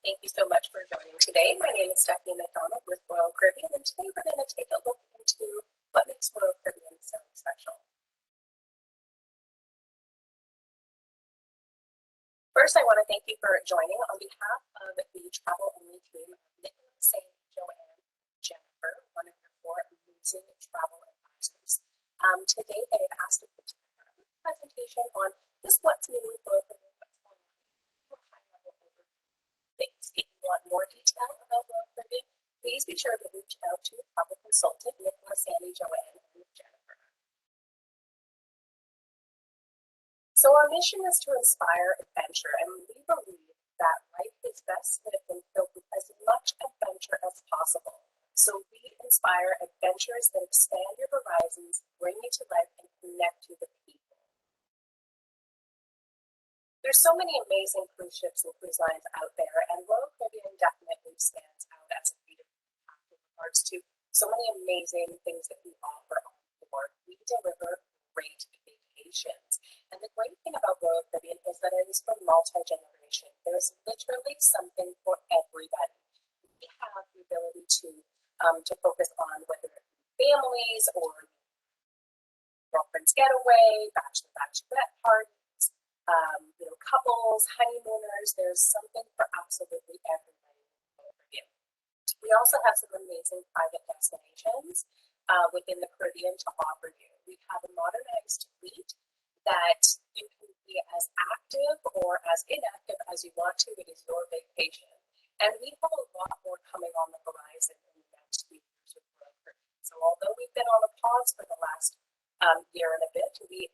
Thank you so much for joining today. My name is Stephanie McDonald with Royal Caribbean, and today we're going to take a look into what makes Royal Caribbean so special. First, I want to thank you for joining on behalf of the travel-only team of Nicholas, Joanne, Jennifer, one of your 4 amazing travel advisors. Today, they have asked us to do a presentation on just what's new with Royal Caribbean, what's going on, high-level overview things. If you want more detail about Royal Caribbean, please be sure to reach out to a travel consultant, Nicholas, Joanne, and Jennifer. So our mission is to inspire adventure, and we believe that life is best lived and filled with as much adventure as possible. So we inspire adventures that expand your horizons, bring you to life, and connect you with people. There's so many amazing cruise ships and cruise lines out there, and Royal Caribbean definitely stands out as a leader in regards to so many amazing things that we offer on board. We deliver great vacations. And the great thing about Royal Caribbean is that it is for multi-generation. There's literally something for everybody. We have the ability to focus on whether it be families or girlfriend's getaway, bachelorette parties, couples, honeymooners. There's something for absolutely everybody in the Caribbean. We also have some amazing private destinations within the Caribbean to offer you. We have a modernized fleet that you can be as active or as inactive as you want to. It is your vacation. And we have a lot more coming on the horizon in the next few years with Royal Caribbean. So although we've been on a pause for the last year and a bit, we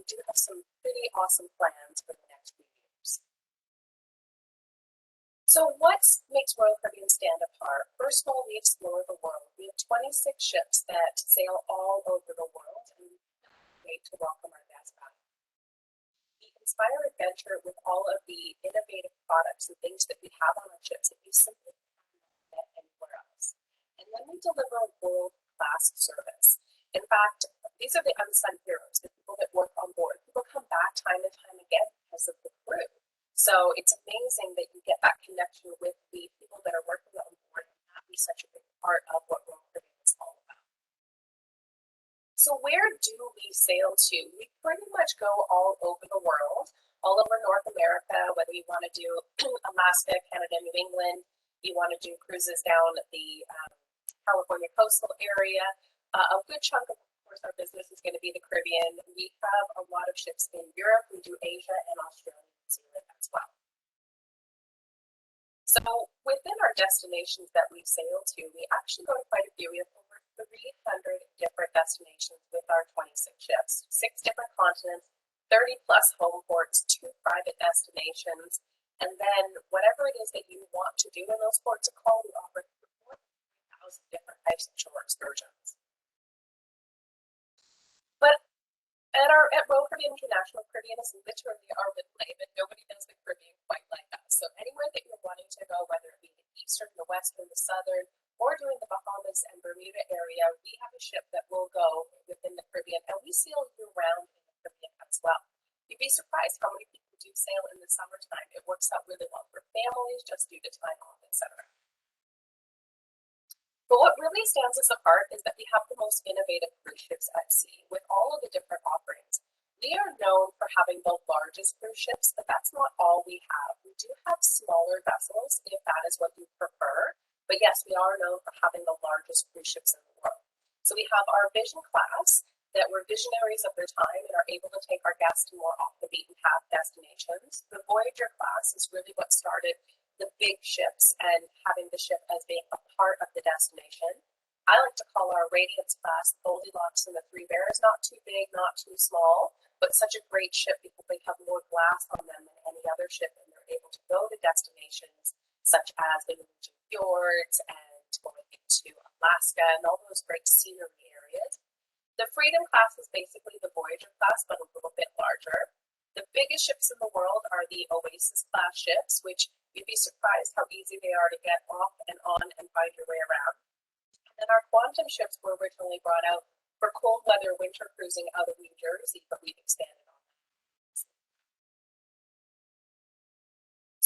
do have some pretty awesome plans for the next few years. So what makes Royal Caribbean stand apart? First of all, we explore the world. We have 26 ships that sail all over the world, and we can't wait to welcome our guests back. We inspire adventure with all of the innovative products and things that we have on our ships that you simply can't get anywhere else. And then we deliver world-class service. In fact, these are the unsung heroes, the people that work on board. People come back time and time again because of the crew. So it's amazing that you get that connection with the people that are working on board, and that be such a big part of what Royal Caribbean is all about. So where do we sail to? We pretty much go all over the world, all over North America, whether you want to do Alaska, Canada, New England, you want to do cruises down the California coastal area. A good chunk of course, our business is going to be the Caribbean. We have a lot of ships in Europe. We do Asia and Australia and New Zealand as well. So within our destinations that we sail to, we actually go to quite a few. We have over 300 different destinations with our 26 ships, 6 different continents, 30 plus home ports, 2 private destinations, and then whatever it is that you want to do in those ports of call, we offer 4,000 different types of shore excursions. But at Royal Caribbean International, Caribbean is literally our middle name, and nobody knows the Caribbean quite like us. So anywhere that you're wanting to go, whether it be the eastern, the western, the southern, or doing the Bahamas and Bermuda area, we have a ship that will go within the Caribbean, and we sail year-round in the Caribbean as well. You'd be surprised how many people do sail in the summertime. It works out really well for families, just due to time off, etc. But what really stands us apart is that we have the most innovative cruise ships at sea with all of the different offerings. We are known for having the largest cruise ships, but that's not all we have. We do have smaller vessels if that is what you prefer. But yes, we are known for having the largest cruise ships in the world. So we have our Vision Class that were visionaries of their time and are able to take our guests to more off the beaten path destinations. The Voyager Class is really what started the big ships and having the ship as being a part of the destination. I like to call our Radiance Class Goldilocks and the Three Bears, not too big, not too small, but such a great ship because they have more glass on them than any other ship, and they're able to go to destinations such as the Norwegian fjords and going into Alaska and all those great scenery areas. The Freedom Class is basically the Voyager Class, but a little bit larger. The biggest ships in the world are the Oasis Class ships, which you'd be surprised how easy they are to get off and on and find your way around. And our Quantum ships were originally brought out for cold weather winter cruising out of New Jersey, but we've expanded on that.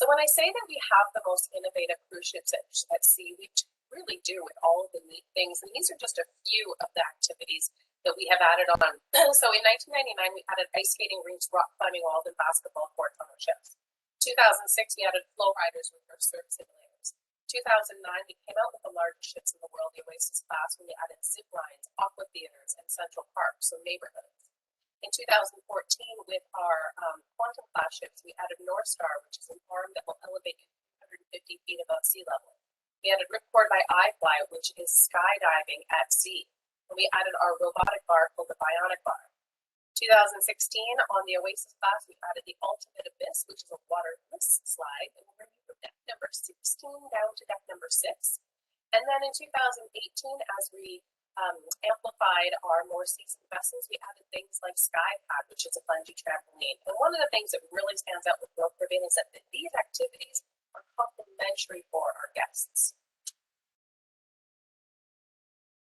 So when I say that we have the most innovative cruise ships at sea, we really do, with all of the neat things. And these are just a few of the activities that we have added on. So in 1999, we added ice skating rinks, rock climbing walls, and basketball courts on our ships. 2006, we added flow riders with our surf simulators. 2009, we came out with the largest ships in the world, the Oasis Class, when we added zip lines, aqua theaters, and central parks, so neighborhoods. In 2014, with our Quantum Class ships, we added North Star, which is an arm that will elevate you 150 feet above sea level. We added Ripcord by iFly, which is skydiving at sea. And we added our robotic bar called the Bionic Bar. 2016, on the Oasis Class, we added the Ultimate Abyss, which is a waterless slide, and we're going to move from deck number 16 down to deck number 6. And then in 2018, as we amplified our more seasoned vessels, we added things like Skypad, which is a bungee trampoline. And one of the things that really stands out with Royal Caribbean is that these activities are complimentary for our guests.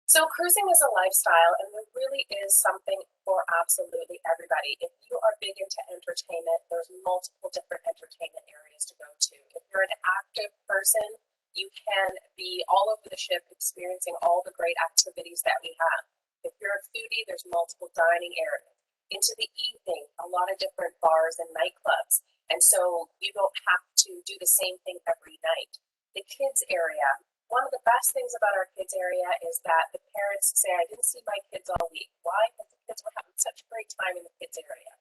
So cruising is a lifestyle, and there really is something for absolutely everybody. If you are big into entertainment, there's multiple different entertainment areas to go to. If you're an active person, you can be all over the ship experiencing all the great activities that we have. If you're a foodie, there's multiple dining areas. Into the evening, a lot of different bars and nightclubs. And so you don't have to do the same thing every night. The kids area. One of the best things about our kids area is that the parents say, I didn't see my kids all week. Why? Because the kids were having such a great time in the kids area.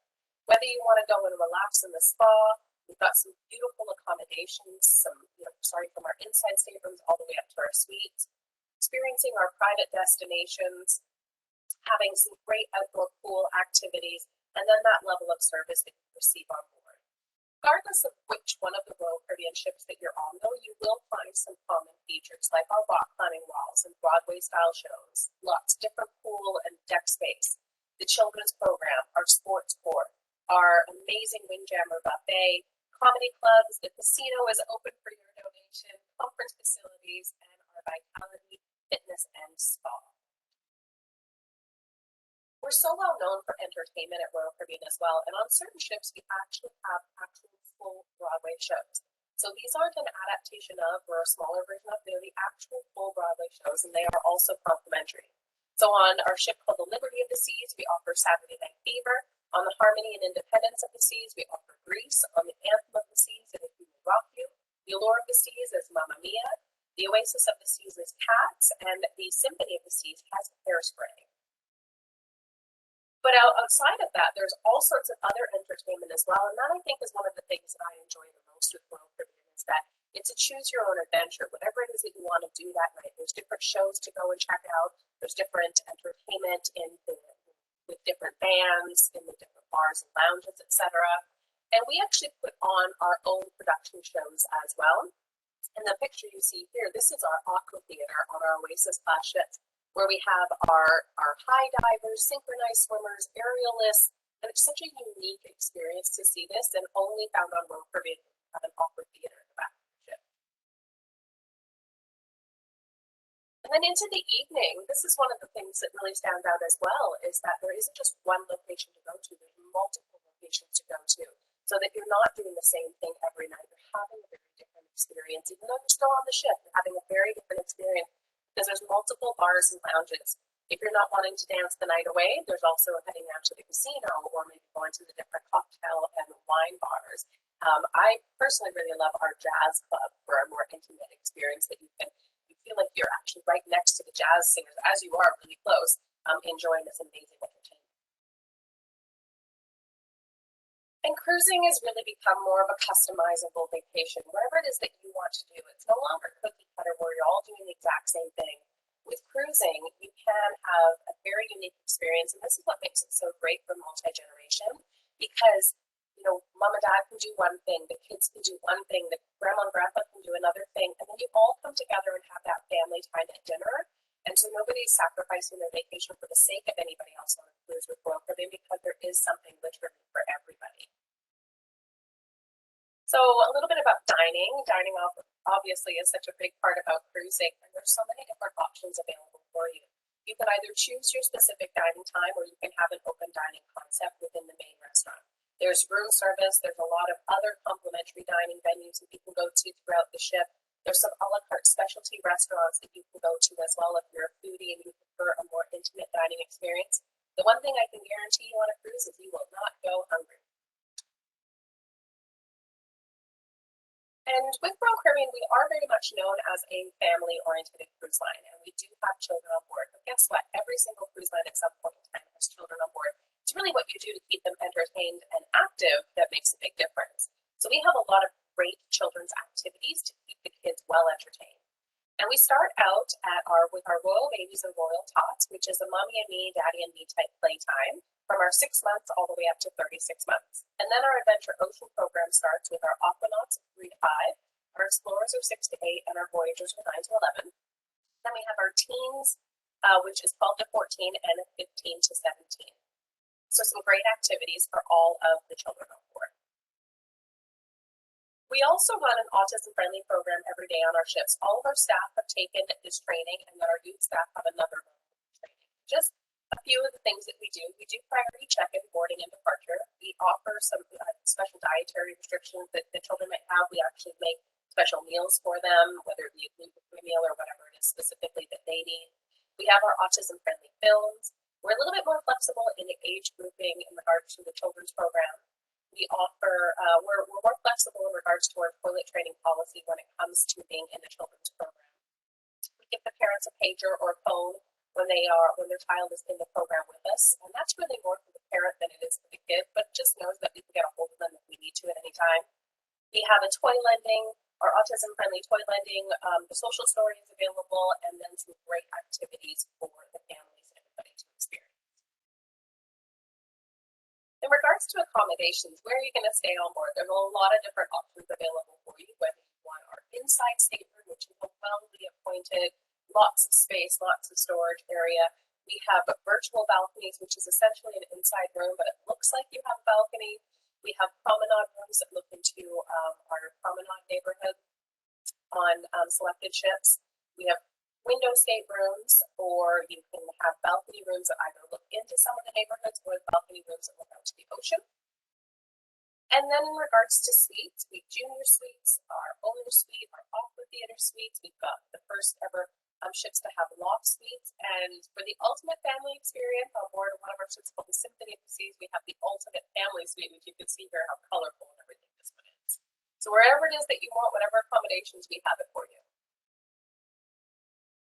Whether you want to go and relax in the spa, we've got some beautiful accommodations, from our inside staterooms all the way up to our suites, experiencing our private destinations, having some great outdoor pool activities, and then that level of service that you receive on board. Regardless of which one of the Royal Caribbean ships that you're on, though, you will find some common features like our rock climbing walls and Broadway-style shows, lots of different pool and deck space, the children's program, our sports court, our amazing Windjammer buffet, comedy clubs, the casino is open for your donation, conference facilities, and our Vitality Fitness and Spa. We're so well known for entertainment at Royal Caribbean as well, and on certain ships we actually have actual full Broadway shows. So these aren't an adaptation of or a smaller version of, they're the actual full Broadway shows, and they are also complimentary. So on our ship called the Liberty of the Seas, we offer Saturday Night Fever. On the Harmony and Independence of the Seas, we offer Grease. On the Anthem of the Seas, it is We Will Rock You. The Allure of the Seas is Mamma Mia. The Oasis of the Seas is Cats, and the Symphony of the Seas has Hairspray. But outside of that, there's all sorts of other entertainment as well. And that, I think, is one of the things that I enjoy the most with Royal Caribbean is that it's a choose your own adventure. Whatever it is that you want to do that night, there's different shows to go and check out. There's different entertainment with different bands, in the different bars and lounges, etc. And we actually put on our own production shows as well. And the picture you see here, this is our aqua theater on our Oasis Class ships, where we have our high divers, synchronized swimmers, aerialists, and it's such a unique experience to see this, and only found on Royal Caribbean at an aqua theater in the back of the ship. And then into the evening, this is one of the things that really stands out as well, is that there isn't just one location to go to, there's multiple locations to go to, so that you're not doing the same thing every night. You're having a very different experience. Even though you're still on the ship, you're having a very different experience, because there's multiple bars and lounges. If you're not wanting to dance the night away, there's also heading out to the casino or maybe going to the different cocktail and wine bars. I personally really love our jazz club for a more intimate experience that you feel like you're actually right next to the jazz singers as you are really close, enjoying this amazing entertainment. And cruising has really become more of a customizable vacation. Wherever it is that you want to do, it's no longer cookie cutter where you're all doing the exact same thing. With cruising, you can have a very unique experience, and this is what makes it so great for multi-generation, because mom and dad can do one thing, the kids can do one thing, the grandma and grandpa can do another thing, and then you all come together and have that family time at dinner. And so nobody's sacrificing their vacation for the sake of anybody else on a cruise with Royal Caribbean, because there is something literally for everybody. So a little bit about dining. Dining obviously is such a big part about cruising, and there's so many different options available for you. You can either choose your specific dining time, or you can have an open dining concept within the main restaurant. There's room service. There's a lot of other complimentary dining venues that you can go to throughout the ship. There's some a la carte specialty restaurants that you can go to as well if you're a foodie and you prefer a more intimate dining experience. The one thing I can guarantee you on a cruise is you will not go hungry. And with Royal Caribbean, we are very much known as a family-oriented cruise line, and we do have children on board. But guess what? Every single cruise line at some point in time has children on board. It's really what you do to keep them entertained and active that makes a big difference. So we have a lot of great children's activities to keep the kids well entertained. And we start out with our Royal Babies and Royal Tots, which is a mommy and me, daddy and me type playtime from our 6 months all the way up to 36 months. And then our Adventure Ocean program starts with our Aquanauts 3 to 5, our Explorers are 6 to 8, and our Voyagers are 9 to 11. Then we have our Teens, which is 12 to 14, and 15 to 17. So some great activities for all of the children on board. We also run an Autism Friendly program every day on our ships. All of our staff have taken this training, and then our youth staff have another training. Just a few of the things that we do priority check-in, boarding, and departure. We offer some special dietary restrictions that the children might have. We actually make special meals for them, whether it be a gluten-free meal or whatever it is specifically that they need. We have our autism-friendly films. We're a little bit more flexible in the age grouping in regards to the children's program. We offer, we're more flexible in regards to our toilet training policy when it comes to being in the children's program. We give the parents a pager or a phone when their child is in the program with us, and that's really more for the parent than it is for the kid, but just knows that we can get a hold of them if we need to at any time. We have a toy lending, our autism-friendly toy lending, the social story is available, and then some great activities for the families and everybody to experience. In regards to accommodations, where are you going to stay on board? There's a lot of different options available for you, whether you want our inside stateroom, which is a well-appointed, lots of space, lots of storage area. We have virtual balconies, which is essentially an inside room, but it looks like you have a balcony. We have promenade rooms that look into our promenade neighborhood on selected ships. We have window staterooms, or you can have balcony rooms that either look into some of the neighborhoods or balcony rooms that look out to the ocean. And then in regards to suites, we have junior suites, our owner suite, our opera theater suites. We've got the first ever ships to have loft suites. And for the ultimate family experience on board one of our ships called the Symphony of the Seas, we have the ultimate family suite, which you can see here how colorful and everything this one is. So wherever it is that you want, whatever accommodations, we have it for you.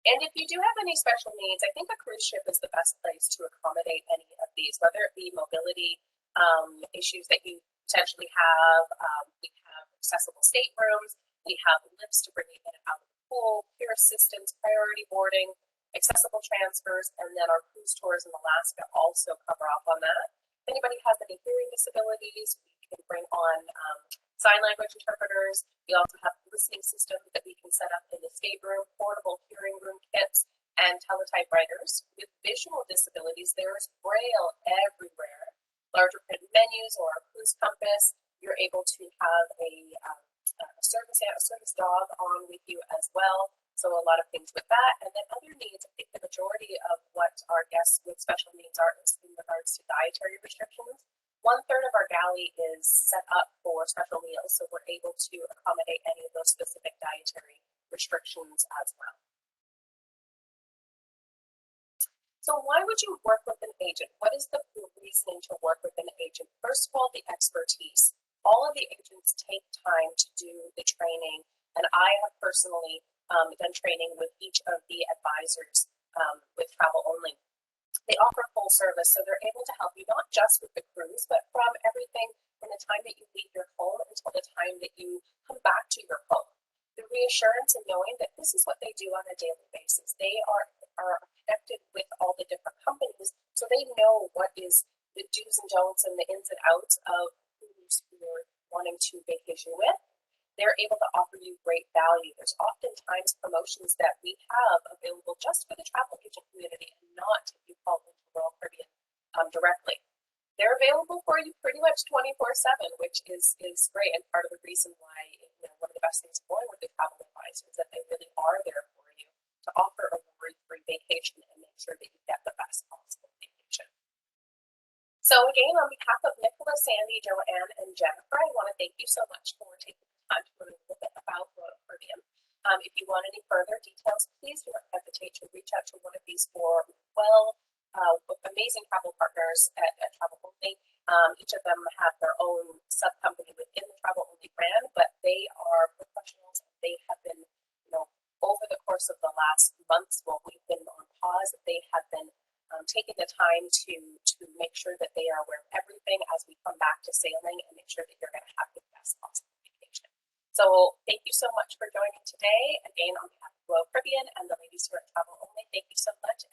And if you do have any special needs, I think a cruise ship is the best place to accommodate any of these, whether it be mobility issues that you potentially have. We have accessible staterooms. We have lifts to bring you in and out of the pool, peer assistance, priority boarding, accessible transfers, and then our cruise tours in Alaska also cover off on that. If anybody has any hearing disabilities, we can bring on sign language interpreters. We also have listening systems that we can set up in the stateroom, portable hearing room kits, and teletypewriters. With visual disabilities, there is Braille everywhere. Larger print menus or a cruise compass. You're able to have a service dog on with you as well. So a lot of things with that. And then other needs, I think the majority of what our guests with special needs are is in regards to dietary restrictions. 1/3 of our galley is set up for special meals, so we're able to accommodate any of those specific dietary restrictions as well. So why would you work with an agent? What is the reasoning to work with an agent? First of all, the expertise. All of the agents take time to do the training, and I have personally done training with each of the advisors with travel only. They offer full service, so they're able to help you not just with the cruise, but from everything from the time that you leave your home until the time that you come back to your home. The reassurance and knowing that this is what they do on a daily basis. They are connected with all the different companies, so they know what is the do's and don'ts and the ins and outs of who's you're wanting to vacation with. They're able to offer you great value. There's oftentimes promotions that we have available just for the travel agent community and not if you call into Royal Caribbean directly. They're available for you pretty much 24/7, which is great, and part of the reason why one of the best things going with the travel advisor is that they really are there for you to offer a worry-free vacation and make sure that you get the best possible vacation. So again, on behalf of Nicola, Sandy, Joanne, and Jennifer, I want to thank you so much for taking the time to learn a little bit about Royal Caribbean. If you want any further details, please do not hesitate to reach out to one of these four amazing travel partners at Travel Only. Each of them have their own sub-company within the Travel Only brand, but they are professionals. They have been, over the course of the last months while we've been on pause, they have been taking the time to make sure that they are aware of everything as we come back to sailing and make sure that you're going to have the best possible vacation. So thank you so much for joining today. Again, on behalf of Royal Caribbean and the ladies who are at Travel Only, thank you so much.